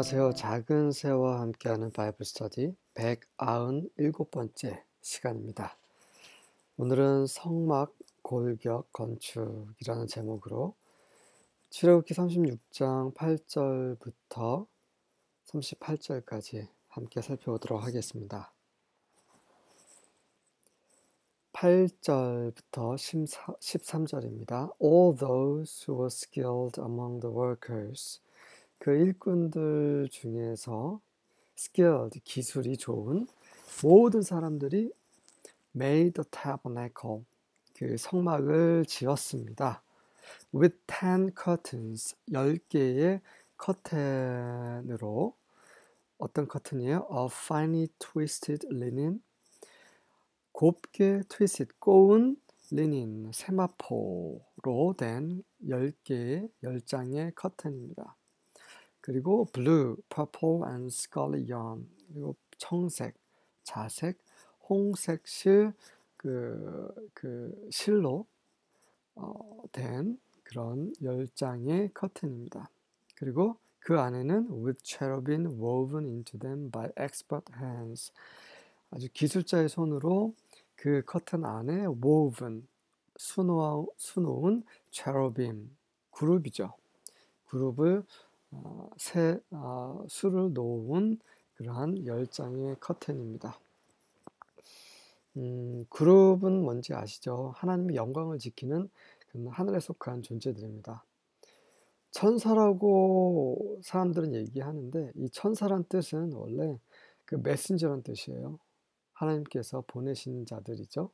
안녕하세요. 작은 새와 함께하는 바이블 스터디 197번째 시간입니다. 오늘은 성막 골격 건축이라는 제목으로 출애굽기 36장 8절부터 38절까지 함께 살펴보도록 하겠습니다. 8절부터 13절입니다. All those who were skilled among the workers, 그 일꾼들 중에서 skilled, 기술이 좋은 모든 사람들이 made the tabernacle, 그 성막을 지었습니다. with 10 curtains, 10개의 커튼으로. 어떤 커튼이에요? of finely twisted linen, 곱게 twisted, 꼬은 linen, 세마포로 된 10개의 10장의 커튼입니다. 그리고 blue, purple and scarlet yarn, 그리고 청색, 자색, 홍색 실로 된 그런 10장의 커튼입니다. 그리고 그 안에는 with cherubim woven into them by expert hands, 아주 기술자의 손으로 그 커튼 안에 woven, 수놓은 cherubim, 그룹이죠. 그룹을 수를 놓은 그러한 10장의 커튼입니다. 그룹은 뭔지 아시죠? 하나님의 영광을 지키는 하늘에 속한 존재들입니다. 천사라고 사람들은 얘기하는데 이 천사란 뜻은 원래 그 메신저란 뜻이에요. 하나님께서 보내신 자들이죠.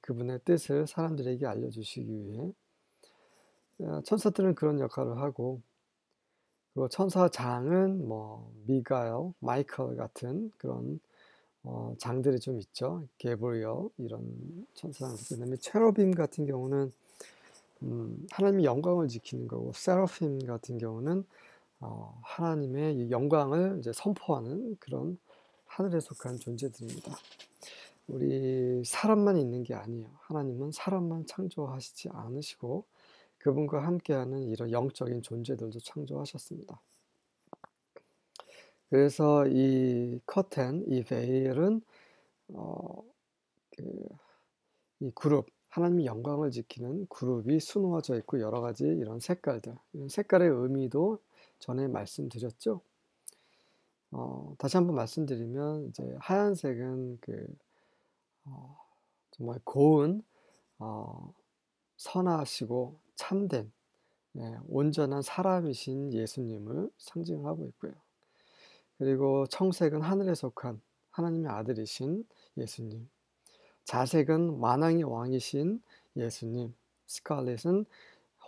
그분의 뜻을 사람들에게 알려주시기 위해 천사들은 그런 역할을 하고, 그리고 천사장은 미가엘, 마이클 같은 그런 장들이 좀 있죠. 게브리엘 이런 천사장. 그다음에 체러빔 같은 경우는 하나님의 영광을 지키는 거고, 세라핌 같은 경우는 하나님의 영광을 이제 선포하는 그런 하늘에 속한 존재들입니다. 우리 사람만 있는 게 아니에요. 하나님은 사람만 창조하시지 않으시고 그분과 함께하는 이런 영적인 존재들도 창조하셨습니다. 그래서 이 커튼, 이 베일은 이 그룹, 하나님의 영광을 지키는 그룹이 수놓아져 있고, 여러 가지 이런 색깔들, 이런 색깔의 의미도 전에 말씀드렸죠. 다시 한번 말씀드리면, 이제 하얀색은 정말 고운, 선하시고 참된, 온전한 사람이신 예수님을 상징하고 있고요. 그리고 청색은 하늘에 속한 하나님의 아들이신 예수님, 자색은 만왕의 왕이신 예수님, 스칼렛은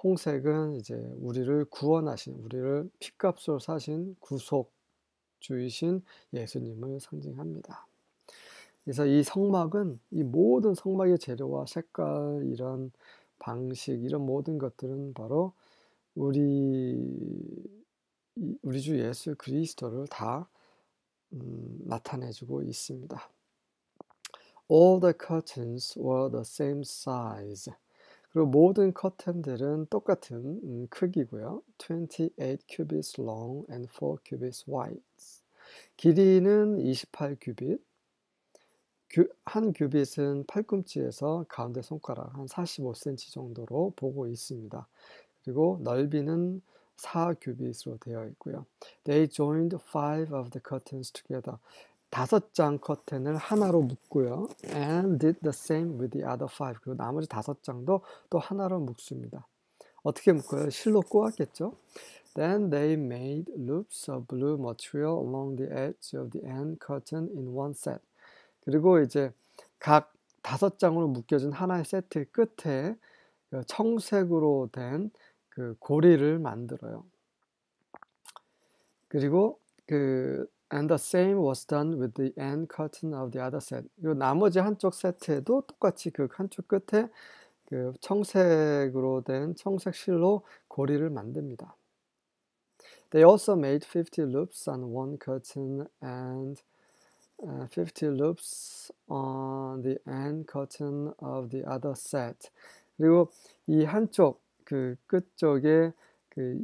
홍색은 이제 우리를 구원하신, 우리를 피값으로 사신 구속주이신 예수님을 상징합니다. 그래서 이 성막은, 이 모든 성막의 재료와 색깔, 이런 방식, 이런 모든 것들은 바로 우리 주 예수 그리스도를 다 나타내주고 있습니다. All the curtains were the same size. 그리고 모든 커튼들은 똑같은 크기고요. 28 cubits long and 4 cubits wide. 길이는 28 규빗, 한 규빗은 팔꿈치에서 가운데 손가락 한 45cm 정도로 보고 있습니다. 그리고 넓이는 4규빗으로 되어 있고요. They joined 5 of the curtains together. 5장 커튼을 하나로 묶고요. And did the same with the other 5. 그리고 나머지 5장도 또 하나로 묶습니다. 어떻게 묶어요? 실로 꼬았겠죠? Then they made loops of blue material along the edge of the end curtain in one set. 그리고 이제 각 5장으로 묶여진 하나의 세트 끝에 청색으로 된 그 고리를 만들어요. 그리고 and the same was done with the end curtain of the other set. 그리고 나머지 한쪽 세트에도 똑같이 그 한쪽 끝에 그 청색으로 된 청색 실로 고리를 만듭니다. They also made 50 loops on one curtain and 50 loops on the end curtain of the other set. 그리고 이 한쪽 그 끝쪽에 그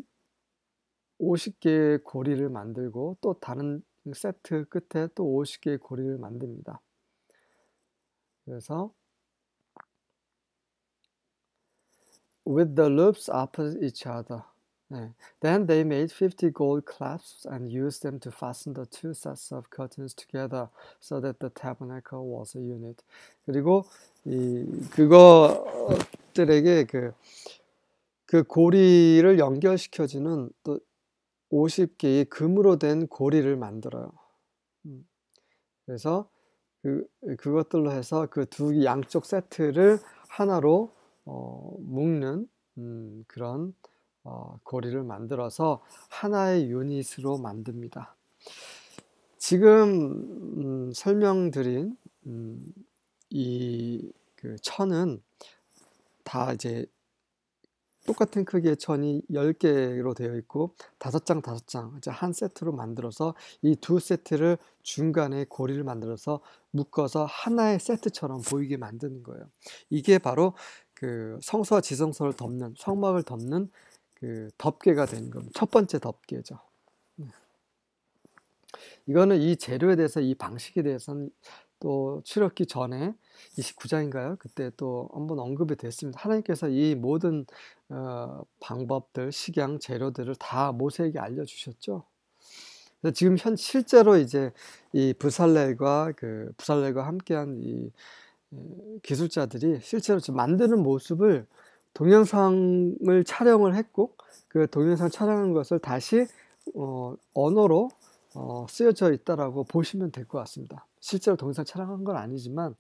50개의 고리를 만들고 또 다른 세트 끝에 또 50개의 고리를 만듭니다. 그래서 with the loops opposite each other. 네. Then they made 50 gold clasps and used them to fasten the two sets of curtains together so that the tabernacle was a unit. 그리고 그것들에게 그 고리를 연결시켜주는 또 50개의 금으로 된 고리를 만들어요. 그래서 그것들로 해서 그 두 양쪽 세트를 하나로 묶는 그런 고리를 만들어서 하나의 유닛으로 만듭니다. 지금 설명드린 그 천은 다 이제 똑같은 크기의 천이 10개로 되어 있고 5장 5장 이제 한 세트로 만들어서 이 두 세트를 중간에 고리를 만들어서 묶어서 하나의 세트처럼 보이게 만드는 거예요. 이게 바로 그 성소와 지성소를 덮는 성막을 덮는 그 덮개가 되는 겁니다. 첫 번째 덮개죠. 이거는 이 재료에 대해서 이 방식에 대해서는 또 출애굽기 전에 29장인가요? 그때 또 한번 언급이 됐습니다. 하나님께서 이 모든 방법들, 식양, 재료들을 다 모세에게 알려주셨죠. 그래서 지금 실제로 이제 이 부살렐과 함께한 이 기술자들이 실제로 지금 만드는 모습을 동영상을 촬영을 했고 그 동영상 촬영한 것을 다시 언어로 쓰여져 있다라고 보시면 될 것 같습니다. 실제로 동영상 촬영한 건 아니지만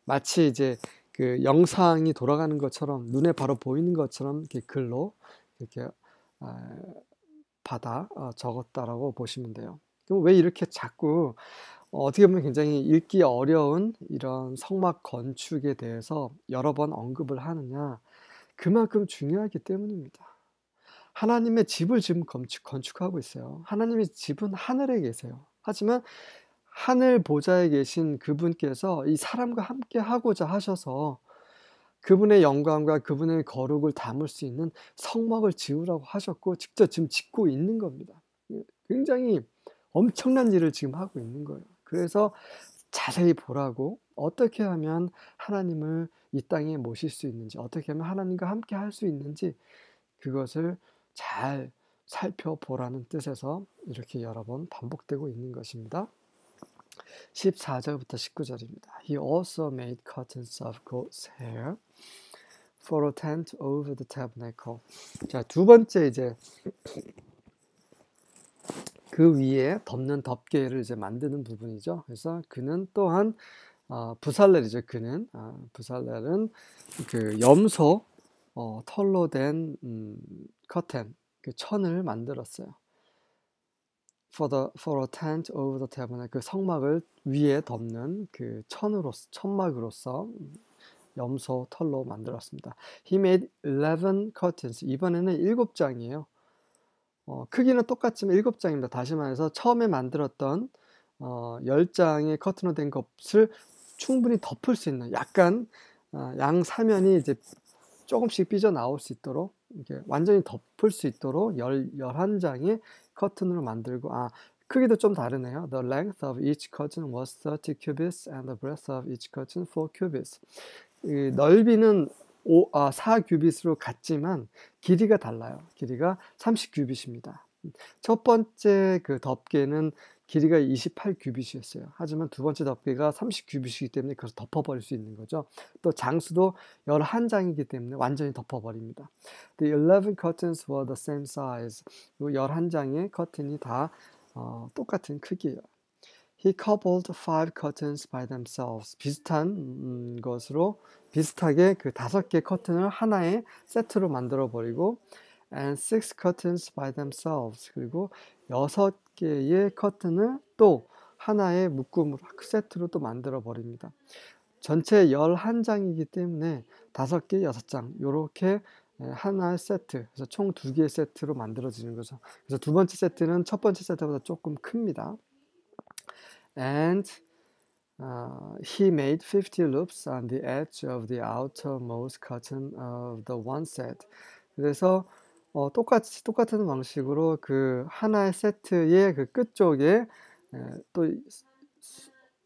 마치 이제 그 영상이 돌아가는 것처럼 눈에 바로 보이는 것처럼 이렇게 글로 이렇게 받아 적었다라고 보시면 돼요. 그럼 왜 이렇게 자꾸 어떻게 보면 굉장히 읽기 어려운 이런 성막 건축에 대해서 여러 번 언급을 하느냐? 그만큼 중요하기 때문입니다. 하나님의 집을 지금 건축하고 있어요. 하나님의 집은 하늘에 계세요. 하지만 하늘 보좌에 계신 그분께서 이 사람과 함께 하고자 하셔서 그분의 영광과 그분의 거룩을 담을 수 있는 성막을 지으라고 하셨고 직접 지금 짓고 있는 겁니다. 굉장히 엄청난 일을 지금 하고 있는 거예요. 그래서 자세히 보라고 어떻게 하면 하나님을 이 땅에 모실 수 있는지 어떻게 하면 하나님과 함께 할 수 있는지 그것을 잘 살펴보라는 뜻에서 이렇게 여러 번 반복되고 있는 것입니다. 14절부터 19절입니다. He also made curtains of goat's hair for a tent over the tabernacle. 자, 두 번째 이제 그 위에 덮는 덮개를 이제 만드는 부분이죠. 그래서 그는 또한 부살렐이죠. 부살렐은 그 염소 털로 된 커튼, 그 천을 만들었어요. For a tent over the tabernacle, 그 성막을 위에 덮는 그 천막으로서 염소 털로 만들었습니다. He made 11 curtains. 이번에는 7장이에요. 크기는 똑같지만 7장입니다. 다시 말해서 처음에 만들었던 10장의 커튼으로 된 것을 충분히 덮을 수 있는 약간 양 사면이 이제 조금씩 삐져나올 수 있도록 이렇게 완전히 덮을 수 있도록 11장의 커튼으로 만들고 크기도 좀 다르네요. The length of each curtain was 30 cubits and the breadth of each curtain 4 cubits. 넓이는 4 규빗으로 같지만 길이가 달라요. 길이가 30 규빗입니다. 첫 번째 그 덮개는 길이가 28 규빗이었어요. 하지만 두 번째 덮개가 30 규빗이기 때문에 그것을 덮어버릴 수 있는 거죠. 또 장수도 11장이기 때문에 완전히 덮어버립니다. The 11 curtains were the same size. 11장의 커튼이 다 똑같은 크기예요. He coupled 5 curtains by themselves. 비슷한 것으로 비슷하게 그 5개 커튼을 하나의 세트로 만들어 버리고 and 6 curtains by themselves. 그리고 6개의 커튼을 또 하나의 묶음으로 세트로 또 만들어 버립니다. 전체 11장이기 때문에 5개, 6장 요렇게 하나의 세트, 그래서 총 2개의 세트로 만들어지는 거죠. 그래서 두 번째 세트는 첫 번째 세트보다 조금 큽니다. And he made 50 loops on the edge of the outermost curtain of the one set. 그래서 똑같은 방식으로 그 하나의 세트의 그 끝쪽에 또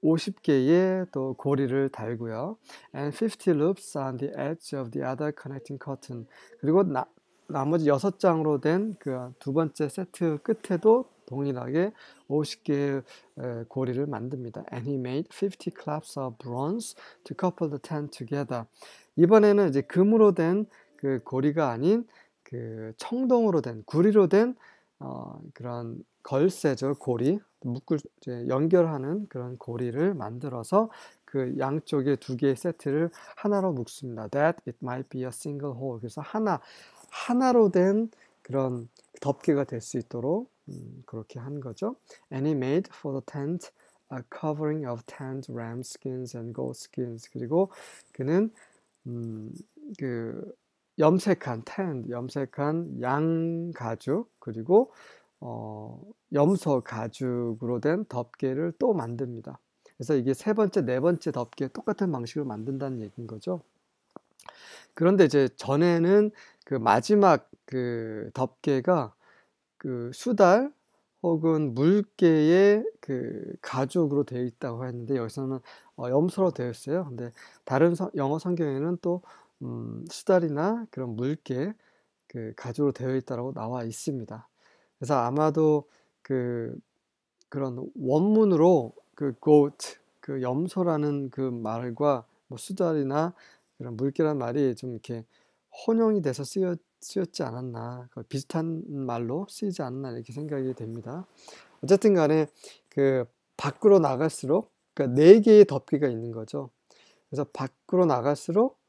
50개의 또 고리를 달고요. And 50 loops on the edge of the other connecting curtain. 그리고 나머지 6장으로 된 그 두 번째 세트 끝에도 동일하게 50개의 고리를 만듭니다. And he made 50 clasps of bronze to couple the tent together. 이번에는 이제 금으로 된 그 고리가 아닌 그 청동으로 된, 구리로 된 그런 걸쇠죠. 고리, 이제 연결하는 그런 고리를 만들어서 그 양쪽에 두 개의 세트를 하나로 묶습니다. That it might be a single whole. 그래서 하나로 된 그런 덮개가 될 수 있도록 그렇게 한 거죠. And he made for the tent a covering of tanned ram skins and goat skins. 그리고 그는 그 염색한 양 가죽, 그리고 염소 가죽으로 된 덮개를 또 만듭니다. 그래서 이게 세 번째, 네 번째 덮개 똑같은 방식으로 만든다는 얘기인 거죠. 그런데 이제 전에는 그 마지막 그 덮개가 그 수달 혹은 물개의 그 가죽으로 되어 있다고 했는데, 여기서는 염소로 되어 있어요. 근데 다른 영어 성경에는 또 수달이나 그런 물개 그 가죽으로 되어 있다고 나와 있습니다. 그래서 아마도 그런 원문으로 그 goat, 그 염소라는 그 말과 뭐 수달이나 그런 물개란 말이 좀 이렇게 혼용이 돼서 쓰였지 않았나, 비슷한 말로 쓰이지 않았나 이렇게 생각이 됩니다. 어쨌든 간에 그 밖으로 나갈수록, 그러니까 4개의 덮개가 있는 거죠. 그래서 밖으로 나갈수록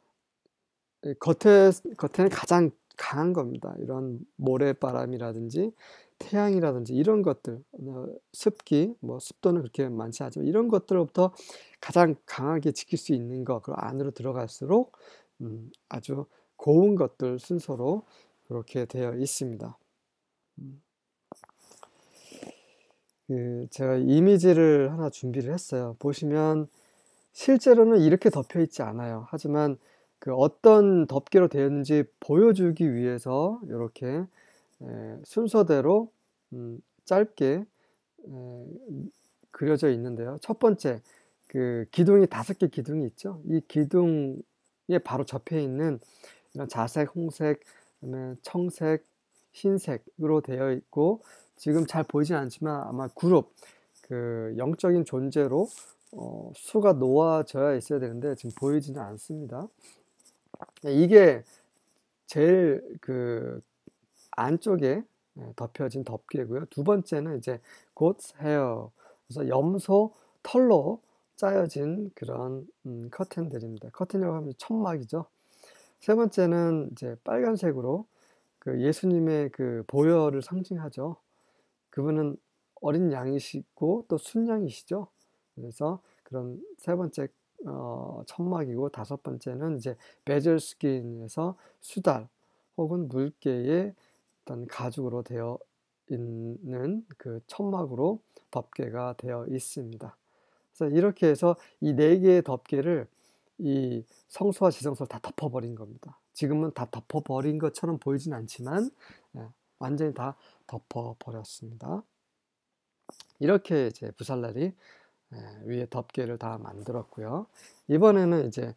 겉에는 가장 강한 겁니다. 이런 모래바람이라든지 태양이라든지 이런 것들, 습기, 뭐 습도는 그렇게 많지 않지만 이런 것들로부터 가장 강하게 지킬 수 있는 것, 그 안으로 들어갈수록 아주 고운 것들 순서로 그렇게 되어 있습니다. 제가 이미지를 하나 준비를 했어요. 보시면 실제로는 이렇게 덮여 있지 않아요. 하지만 그 어떤 덮개로 되었는지 보여주기 위해서 이렇게 순서대로 짧게 그려져 있는데요. 첫 번째, 그 기둥이 5개 기둥이 있죠. 이 기둥에 바로 접해 있는 이런 자색, 홍색, 그다음에 청색, 흰색으로 되어 있고, 지금 잘 보이진 않지만 아마 그룹, 그 영적인 존재로 수가 놓아져야 있어야 되는데 지금 보이지는 않습니다. 이게 제일 그 안쪽에 덮여진 덮개고요. 두 번째는 이제 goat's hair, 그래서 염소 털로 짜여진 그런 커튼들입니다. 커튼이라고 하면 천막이죠. 세 번째는 이제 빨간색으로 그 예수님의 그 보혈을 상징하죠. 그분은 어린 양이시고 또 순양이시죠. 그래서 그런 세 번째 천막이고, 다섯 번째는 이제 베젤스킨에서 수달 혹은 물개의 어떤 가죽으로 되어 있는 그 천막으로 덮개가 되어 있습니다. 그래서 이렇게 해서 이 4개의 덮개를 이 성소와 지성소를 다 덮어버린 겁니다. 지금은 다 덮어버린 것처럼 보이진 않지만 완전히 다 덮어버렸습니다. 이렇게 이제 부살렐이 위에 덮개를 다 만들었고요. 이번에는 이제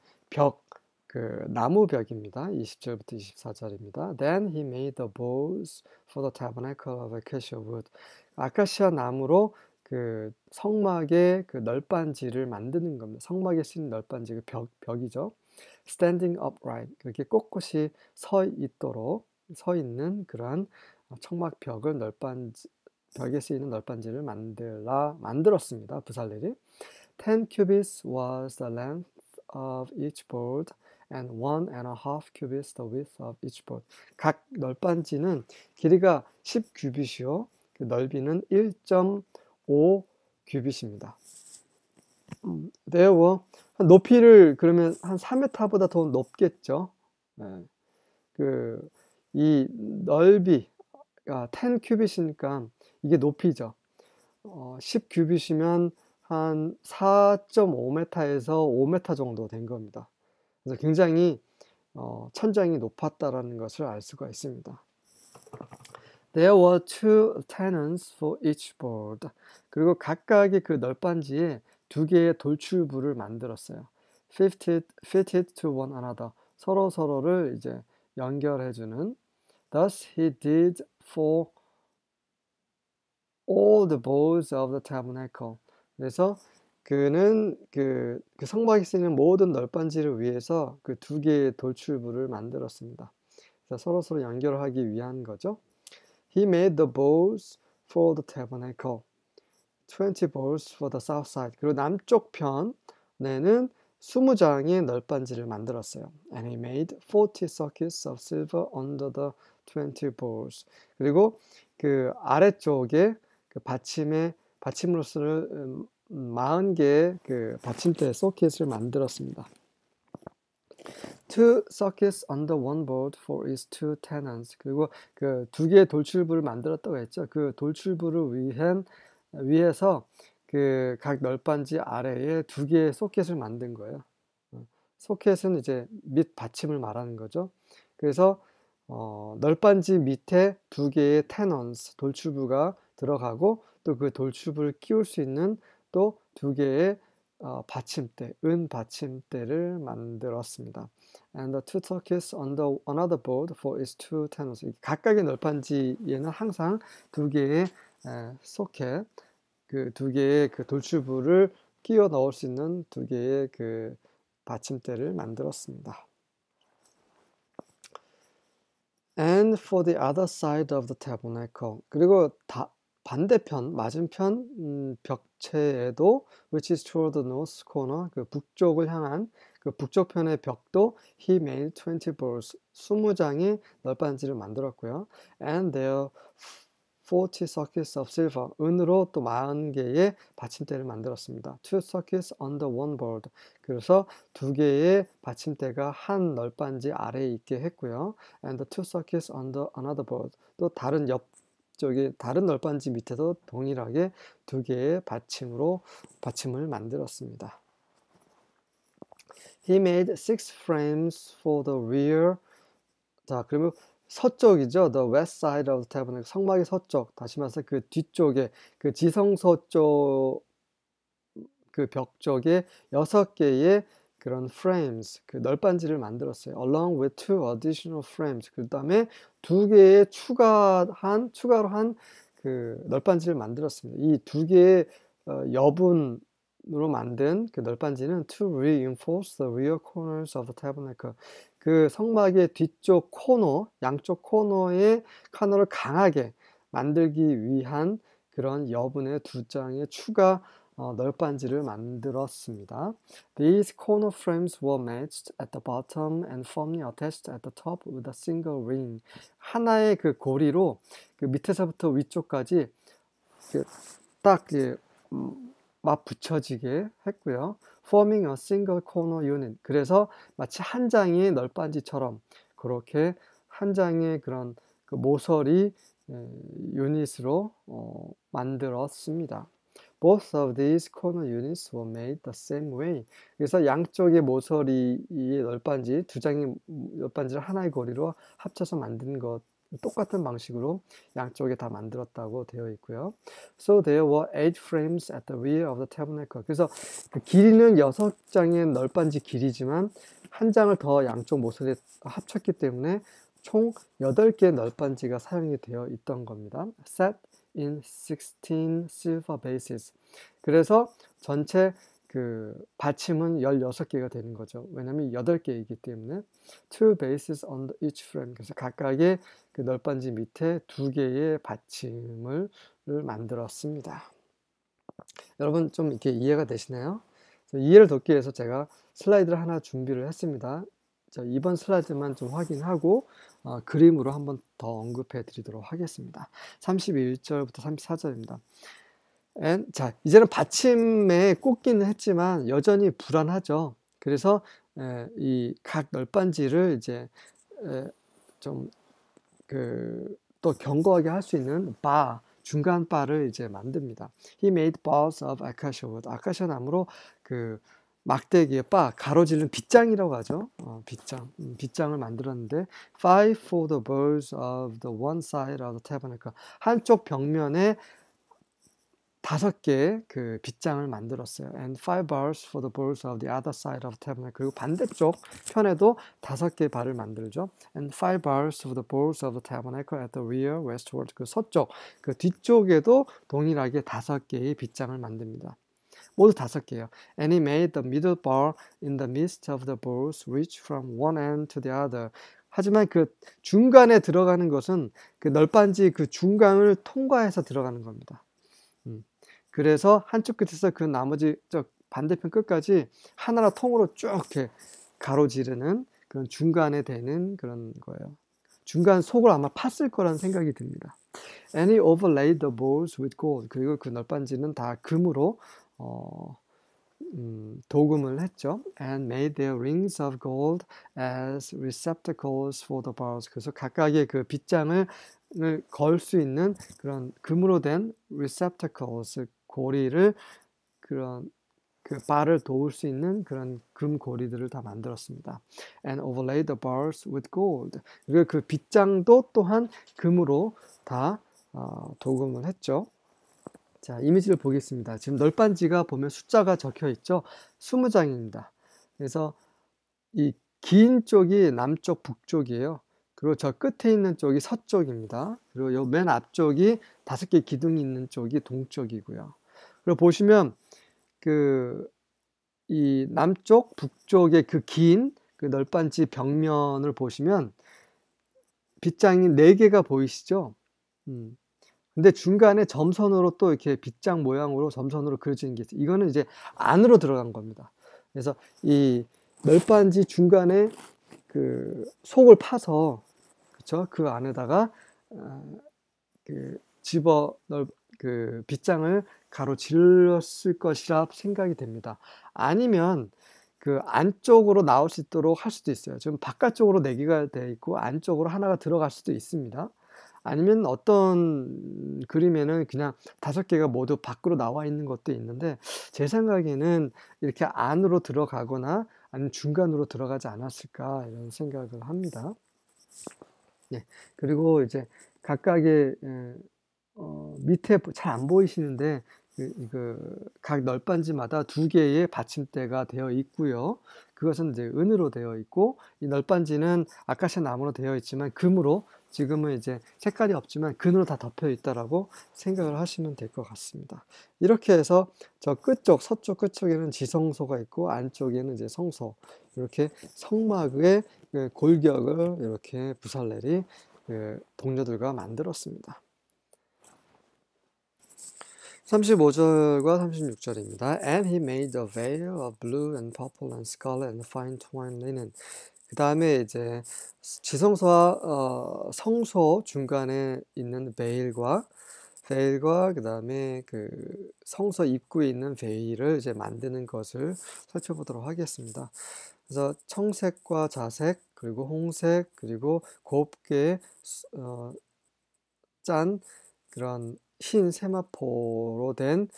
그 나무 벽입니다. 20절부터 24절입니다. Then he made the bows for the tabernacle of acacia wood. 아카시아 나무로 그 성막의 그 널빤지를 만드는 겁니다. 성막에 쓰는 널빤지, 그 벽이죠. Standing upright, 그렇게 꼿꼿이 서 있는 그러한 청막 벽을 벽에 쓰이는 널빤지를 만들었습니다. 부살렐이. 10 cubits was the length of each board and 1.5 cubits the width of each board. 각 널빤지는 길이가 10 큐빗이요, 그 넓이는 1.5 큐빗입니다. 높이를 그러면 한 4m보다 더 높겠죠. 이 넓이가 10 큐빗이니까 이게 높이죠. 10 큐빗이면 한 4.5m에서 5m 정도 된 겁니다. 그래서 굉장히 천장이 높았다라는 것을 알 수가 있습니다. There were 2 tenons for each board. 그리고 각각의 그 널빤지에 2개의 돌출부를 만들었어요. fitted to one another. 서로를 이제 연결해 주는. Thus he did for all the boards of the tabernacle. 그래서 그는 그 성막에 쓰이는 모든 널빤지를 위해서 그 2개의 돌출부를 만들었습니다. 그래서 서로 연결하기 위한 거죠. He made the boards for the tabernacle. 20 boards for the south side. 그리고 남쪽 편에는 20장의 널빤지를 만들었어요. And he made 40 sockets of silver under the 20 boards. 그리고 그 아래쪽에 그 받침으로 쓰는 40개의 그 받침대 소켓을 만들었습니다. 2 sockets under one board for its 2 tenons. 그리고 그 2개의 돌출부를 만들었다고 했죠. 그 돌출부를 위해서 그 각 널빤지 아래에 2개의 소켓을 만든 거예요. 소켓은 이제 밑 받침을 말하는 거죠. 그래서 널빤지 밑에 2개의 tenons, 돌출부가 들어가고 또 그 돌출부를 끼울 수 있는 또 2개의 받침대, 은 받침대를 만들었습니다. And the 2 sockets on the another board for its 2 tenons. 각각의 널빤지에는 항상 2개의 소켓, 그 2개의 그 돌출부를 끼워 넣을 수 있는 2개의 그 받침대를 만들었습니다. And for the other side of the tabernacle. 그리고 반대편, 맞은편 벽체에도 which is toward the north corner, 그 북쪽을 향한 그 북쪽편의 벽도 he made 20 boards, 20장의 널빤지를 만들었고요. And there 40 sockets of silver, 은으로 또 40개의 받침대를 만들었습니다. 2 sockets under one board. 그래서 2개의 받침대가 한 널빤지 아래에 있게 했고요. And 2 sockets under another board. 또 다른 옆쪽에 다른 널빤지 밑에도 동일하게 2개의 받침을 만들었습니다. He made 6 frames for the rear. 자, 그러면 서쪽이죠. The west side of the tabernacle. 성막의 서쪽. 다시 말해서 그 뒤쪽에 그 지성소 그 벽 쪽에 6개의 그런 frames, 그 널빤지를 만들었어요. Along with 2 additional frames. 그 다음에 2개의 추가로 한 그 널빤지를 만들었습니다. 이 2개의 여분으로 만든 그 널빤지는 to reinforce the rear corners of the tabernacle. 그 성막의 뒤쪽 코너, 양쪽 코너의 코너를 강하게 만들기 위한 그런 여분의 2장의 추가 널빤지를 만들었습니다. These corner frames were matched at the bottom and firmly attached at the top with a single ring. 하나의 그 고리로 그 밑에서부터 위쪽까지 딱 맞붙여지게 했고요. Forming a single corner unit. 그래서 마치 한 장의 널빤지처럼 그렇게 한 장의 그런 그 모서리 유닛으로 만들었습니다. Both of these corner units were made the same way. 그래서 양쪽의 모서리의 널빤지, 2장의 널빤지를 하나의 고리로 합쳐서 만든 것 똑같은 방식으로 양쪽에 다 만들었다고 되어 있고요. So there were 8 frames at the rear of the tabernacle. 그래서 그 길이는 6장의 널빤지 길이지만 한 장을 더 양쪽 모서리에 합쳤기 때문에 총 8개의 널빤지가 사용이 되어 있던 겁니다. Set in 16 silver bases. 그래서 전체 그 받침은 16개가 되는 거죠. 왜냐하면 8개이기 때문에 2 bases on each frame. 그래서 각각의 그 널빤지 밑에 2개의 받침을 만들었습니다. 여러분 좀 이렇게 이해가 되시나요? 이해를 돕기 위해서 제가 슬라이드를 하나 준비를 했습니다. 이번 슬라이드만 좀 확인하고 그림으로 한번 더 언급해 드리도록 하겠습니다. 31절부터 34절입니다. 자, 이제는 받침에 꽂기는 했지만 여전히 불안하죠. 그래서 이 각 널빤지를 이제 좀 또 견고하게 할 수 있는 중간 바를 이제 만듭니다. He made bars of acacia wood. 아카시아 나무로 그 막대기의 가로질른 빗장이라고 하죠. 빗장을 만들었는데 five for the birds of the one side of the tabernacle. 한쪽 벽면에 5개의 그 빗장을 만들었어요. And five bars for the birds of the other side of the tabernacle. 그리고 반대쪽 편에도 5개의 발을 만들죠. And five bars for the birds of the tabernacle at the rear westward. 그 서쪽, 그 뒤쪽에도 동일하게 5개의 빗장을 만듭니다. 모두 5개예요. And he made the middle bar in the midst of the bars reach from one end to the other. 하지만 그 중간에 들어가는 것은 그 널빤지 그 중간을 통과해서 들어가는 겁니다. 그래서 한쪽 끝에서 그 나머지 저 반대편 끝까지 하나로 통으로 쭉 이렇게 가로지르는 그런 중간에 되는 그런 거예요. 중간 속을 아마 팠을 거라는 생각이 듭니다. And he overlaid the balls with gold. 그리고 그 널빤지는 다 금으로 도금을 했죠. And made their rings of gold as receptacles for the bars. 그래서 각각의 그 빗장을 걸 수 있는 그런 금으로 된 receptacles, 고리를 그런 그 바를 도울 수 있는 그런 금 고리들을 다 만들었습니다. And overlaid the bars with gold. 그리고 그 빗장도 또한 금으로 다 도금을 했죠. 자, 이미지를 보겠습니다. 지금 널빤지가 보면 숫자가 적혀 있죠. 20장입니다. 그래서 이 긴 쪽이 남쪽 북쪽이에요. 그리고 저 끝에 있는 쪽이 서쪽입니다. 그리고 요 맨 앞쪽이 5개 기둥이 있는 쪽이 동쪽이고요. 그리고 보시면 이 남쪽 북쪽의 그 긴 그 널빤지 벽면을 보시면 빗장이 4개가 보이시죠? 근데 중간에 점선으로 또 이렇게 빗장 모양으로 점선으로 그려진 게 있어요. 이거는 이제 안으로 들어간 겁니다. 그래서 이 널빤지 중간에 그 속을 파서, 그쵸? 그 안에다가 그 빗장을 가로질렀을 것이라 생각이 됩니다. 아니면 그 안쪽으로 나올 수 있도록 할 수도 있어요. 지금 바깥쪽으로 4개가 되어 있고 안쪽으로 하나가 들어갈 수도 있습니다. 아니면 어떤 그림에는 그냥 5개가 모두 밖으로 나와 있는 것도 있는데, 제 생각에는 이렇게 안으로 들어가거나 아니면 중간으로 들어가지 않았을까 이런 생각을 합니다. 네. 그리고 이제 각각의 밑에 잘 안 보이시는데 각 널빤지마다 2개의 받침대가 되어 있고요. 그것은 이제 은으로 되어 있고, 이 널빤지는 아카시아 나무로 되어 있지만 금으로, 지금은 이제 색깔이 없지만 금으로 다 덮여 있다라고 생각을 하시면 될 것 같습니다. 이렇게 해서 저 끝쪽, 서쪽 끝쪽에는 지성소가 있고 안쪽에는 이제 성소, 이렇게 성막의 골격을 이렇게 부살렐이 동료들과 만들었습니다. 35절과 36절입니다. And he made a veil of blue and purple and scarlet and fine twined linen. 그 다음에 이제 지성소와 성소 중간에 있는 베일과 그 다음에 그 성소 입구에 있는 베일을 이제 만드는 것을 살펴보도록 하겠습니다. 그래서 청색과 자색, 그리고 홍색, 그리고 곱게 짠 그런 흰 세마포로 된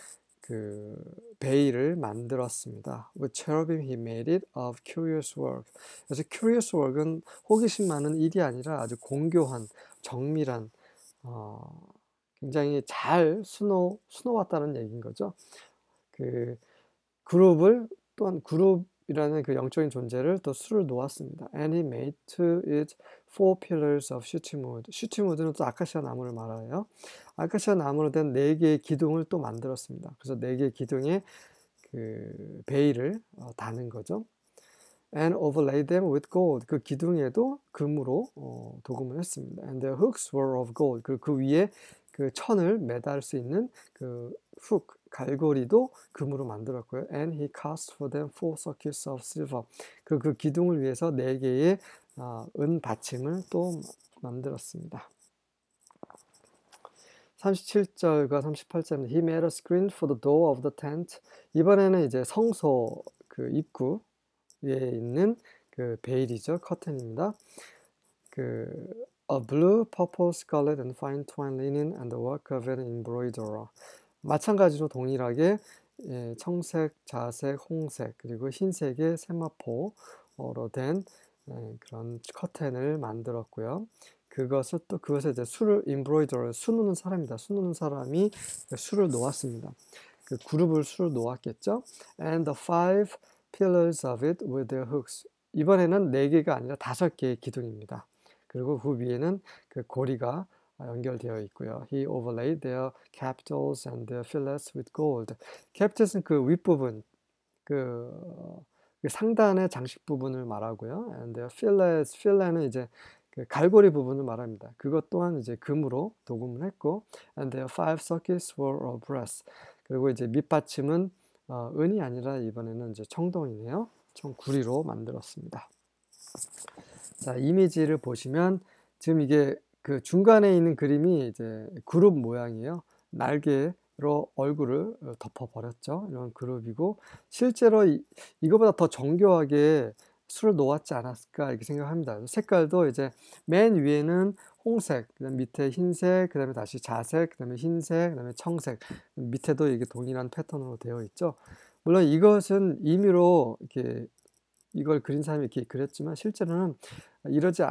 그 베일을 만들었습니다. With cherubim he made it of curious work. 그래서 curious work은 호기심 많은 일이 아니라 아주 공교한, 정밀한, 굉장히 잘 수놓았다는 얘기인 거죠. 그 또한 그룹이라는 그 영적인 존재를 또 수를 놓았습니다. And he made to it 4 pillars of shittim wood. shittim wood는 또 아카시아 나무를 말해요. 아카시아 나무로 된 4개의 기둥을 또 만들었습니다. 그래서 4개의 기둥에 그 베일을 다는 거죠. And overlaid them with gold. 그 기둥에도 금으로 도금을 했습니다. And the hooks were of gold. 그 위에 그 천을 매달 수 있는 그 갈고리도 금으로 만들었고요. And he cast for them 4 circuits of silver. 그 기둥을 위해서 4개의 은 받침을 또 만들었습니다. 37절과 38절입니다. He made a screen for the door of the tent. 이번에는 이제 성소 그 입구 위에 있는 그 베일이죠. 커튼입니다. A blue, purple, scarlet, and fine twined linen and the work of an embroiderer. 마찬가지로 동일하게 청색, 자색, 홍색, 그리고 흰색의 세마포 된 그런 커튼을 만들었고요. 그것에 이제 수를 embroider, 수 놓는 사람이다. 수 놓는 사람이 수를 놓았습니다. 그 그룹을 수를 놓았겠죠. And the five pillars of it with their hooks. 이번에는 4개가 아니라 5개의 기둥입니다. 그리고 그 위에는 그 고리가 연결되어 있고요. He overlaid their capitals and their fillets with gold. capitals는 그 윗부분, 그, 그 상단의 장식 부분을 말하고요. And their fillets, fillet는 이제 그 갈고리 부분을 말합니다. 그것 또한 이제 금으로 도금을 했고, and their five sockets were of brass. 그리고 이제 밑받침은 은이 아니라 이번에는 이제 청동이네요. 구리로 만들었습니다. 자, 이미지를 보시면 지금 이게 그 중간에 있는 그림이 이제 그룹 모양이에요. 날개로 얼굴을 덮어버렸죠. 이런 그룹이고, 실제로 이거보다 더 정교하게 수를 놓았지 않았을까 이렇게 생각합니다. 색깔도 이제 맨 위에는 홍색, 그다음 밑에 흰색, 그다음에 다시 자색, 그다음에 흰색, 그다음에 청색, 밑에도 이게 동일한 패턴으로 되어 있죠. 물론 이것은 임의로 이렇게 이걸 그린 사람이 이렇게 그렸지만 실제로는 이러지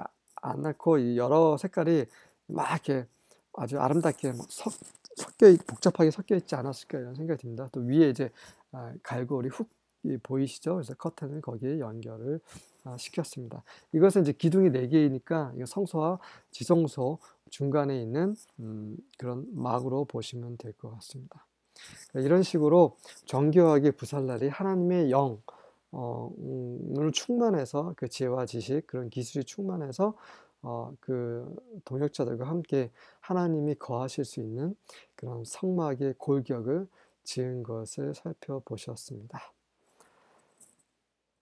않고 이 여러 색깔이 막 이렇게 아주 아름답게 막 복잡하게 섞여 있지 않았을까 이런 생각이 듭니다. 또 위에 이제 갈고리 훅이 보이시죠? 그래서 커튼을 거기에 연결을 시켰습니다. 이것은 이제 기둥이 4개이니까 이거 성소와 지성소 중간에 있는 그런 막으로 보시면 될 것 같습니다. 이런 식으로 정교하게 부살날이 하나님의 영, 을 충만해서 그 지혜와 지식, 그런 기술이 충만해서 그 동역자들과 함께 하나님이 거하실 수 있는 그런 성막의 골격을 지은 것을 살펴보셨습니다.